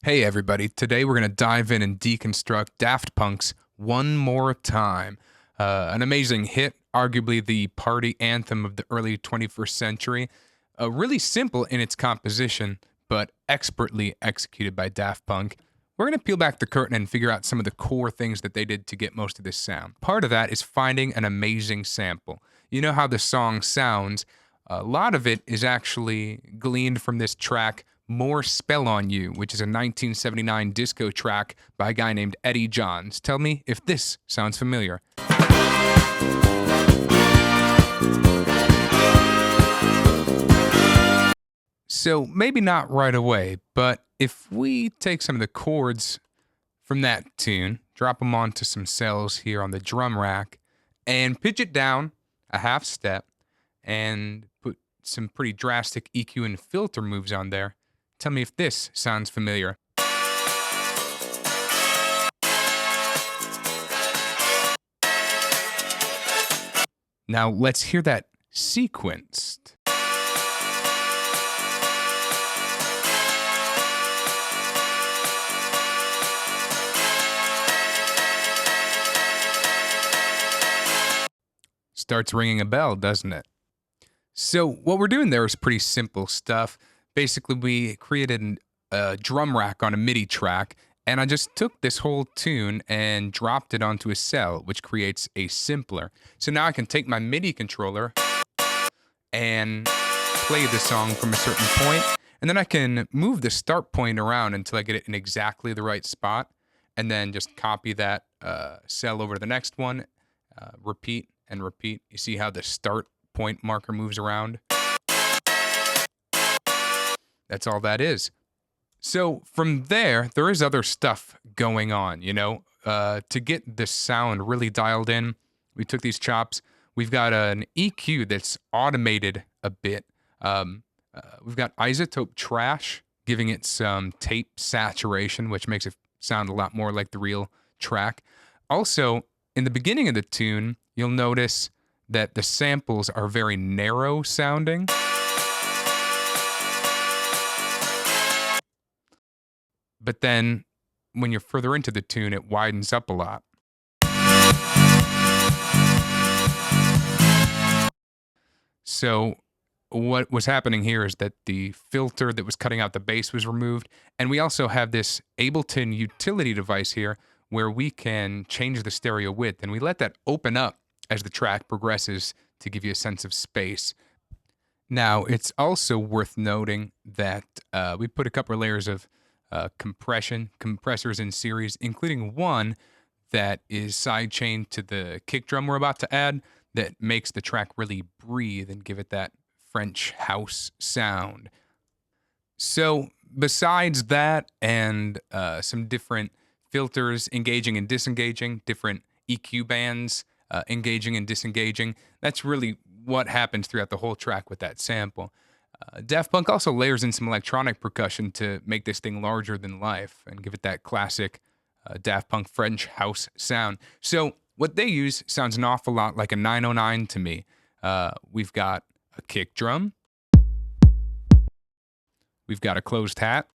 Hey everybody, today we're going to dive in and deconstruct Daft Punk's One More Time. An amazing hit, arguably the party anthem of the early 21st century. Really simple in its composition, but expertly executed by Daft Punk. We're going to peel back the curtain and figure out some of the core things that they did to get most of this sound. Part of that is finding an amazing sample. You know how the song sounds. A lot of it is actually gleaned from this track, More Spell on You, which is a 1979 disco track by a guy named Eddie Johns. Tell me if this sounds familiar. So maybe not right away, but if we take some of the chords from that tune, drop them onto some cells here on the drum rack, and pitch it down a half step, and put some pretty drastic EQ and filter moves on there, tell me if this sounds familiar. Now let's hear that sequenced. Starts ringing a bell, doesn't it? So what we're doing there is pretty simple stuff. Basically, we created a drum rack on a MIDI track, and I just took this whole tune and dropped it onto a cell, which creates a simpler. So now I can take my MIDI controller and play the song from a certain point, and then I can move the start point around until I get it in exactly the right spot, and then just copy that cell over to the next one, repeat and repeat. You see how the start point marker moves around? That's all that is. So from there is other stuff going on, you know? To get the sound really dialed in, we took these chops. We've got an EQ that's automated a bit. We've got isotope trash, giving it some tape saturation, which makes it sound a lot more like the real track. Also, in the beginning of the tune, you'll notice that the samples are very narrow sounding. But then when you're further into the tune, it widens up a lot. So what was happening here is that the filter that was cutting out the bass was removed. And we also have this Ableton utility device here where we can change the stereo width. And we let that open up as the track progresses to give you a sense of space. Now, it's also worth noting that we put a couple of layers of compressors in series, including one that is sidechained to the kick drum we're about to add that makes the track really breathe and give it that French house sound. So besides that and some different filters engaging and disengaging, different EQ bands engaging and disengaging, that's really what happens throughout the whole track with that sample. Daft Punk also layers in some electronic percussion to make this thing larger than life and give it that classic Daft Punk French house sound. So what they use sounds an awful lot like a 909 to me. We've got a kick drum. We've got a closed hat.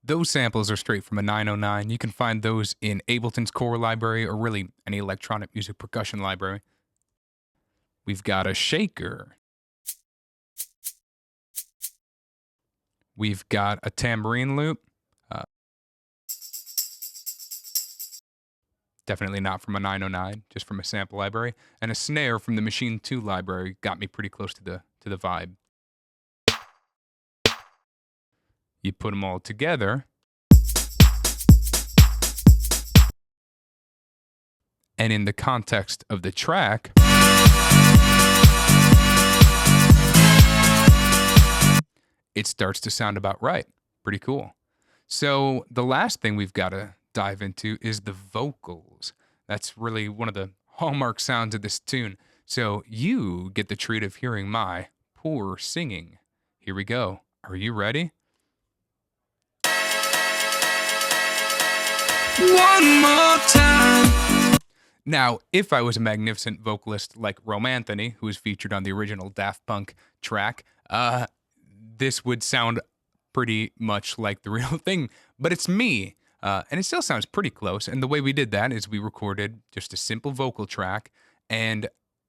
Those samples are straight from a 909. You can find those in Ableton's core library or really any electronic music percussion library. We've got a shaker. We've got a tambourine loop. Definitely not from a 909, just from a sample library. And a snare from the Machine 2 library got me pretty close to the vibe. You put them all together, and in the context of the track, it starts to sound about right. Pretty cool. So the last thing we've got to dive into is the vocals. That's really one of the hallmark sounds of this tune. So you get the treat of hearing my poor singing. Here we go. Are you ready? One more time. Now, if I was a magnificent vocalist like Romanthony, who was featured on the original Daft Punk track, this would sound pretty much like the real thing, but it's me. And it still sounds pretty close. And the way we did that is we recorded just a simple vocal track. And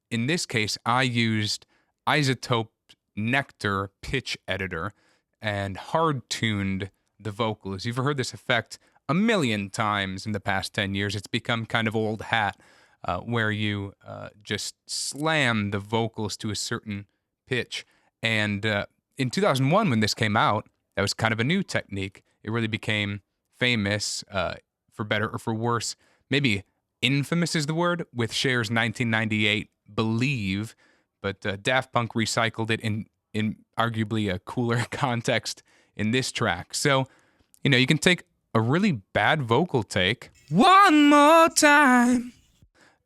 in this case, I used Isotope Nectar pitch editor and hard tuned the vocals. You've heard this effect a million times in the past 10 years. It's become kind of old hat, where you just slam the vocals to a certain pitch. And in 2001, when this came out, that was kind of a new technique. It really became famous, for better or for worse. Maybe infamous is the word, with Cher's 1998 Believe, but Daft Punk recycled it in arguably a cooler context in this track. So, you can take a really bad vocal take one more time,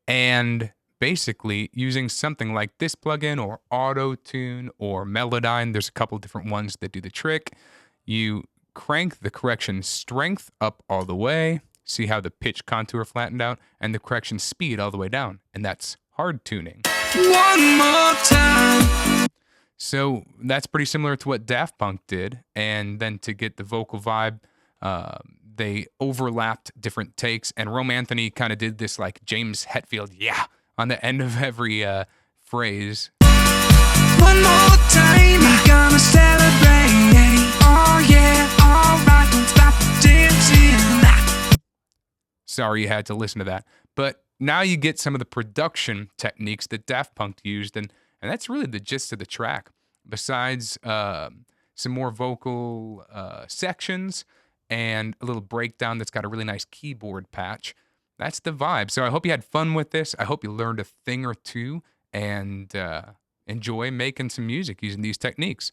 and basically using something like this plugin or Auto-Tune or Melodyne, there's a couple different ones that do the trick. You crank the correction strength up all the way, see how the pitch contour flattened out, and the correction speed all the way down, and that's hard tuning. One more time. So that's pretty similar to what Daft Punk did, and then to get the vocal vibe, they overlapped different takes, and Romanthony kind of did this like James Hetfield, yeah, on the end of every phrase. One more time, we're gonna celebrate. Oh yeah, alright, don't stop dancing. Sorry you had to listen to that. But now you get some of the production techniques that Daft Punk used, and that's really the gist of the track. Besides some more vocal sections and a little breakdown that's got a really nice keyboard patch, that's the vibe. So I hope you had fun with this. I hope you learned a thing or two and enjoy making some music using these techniques.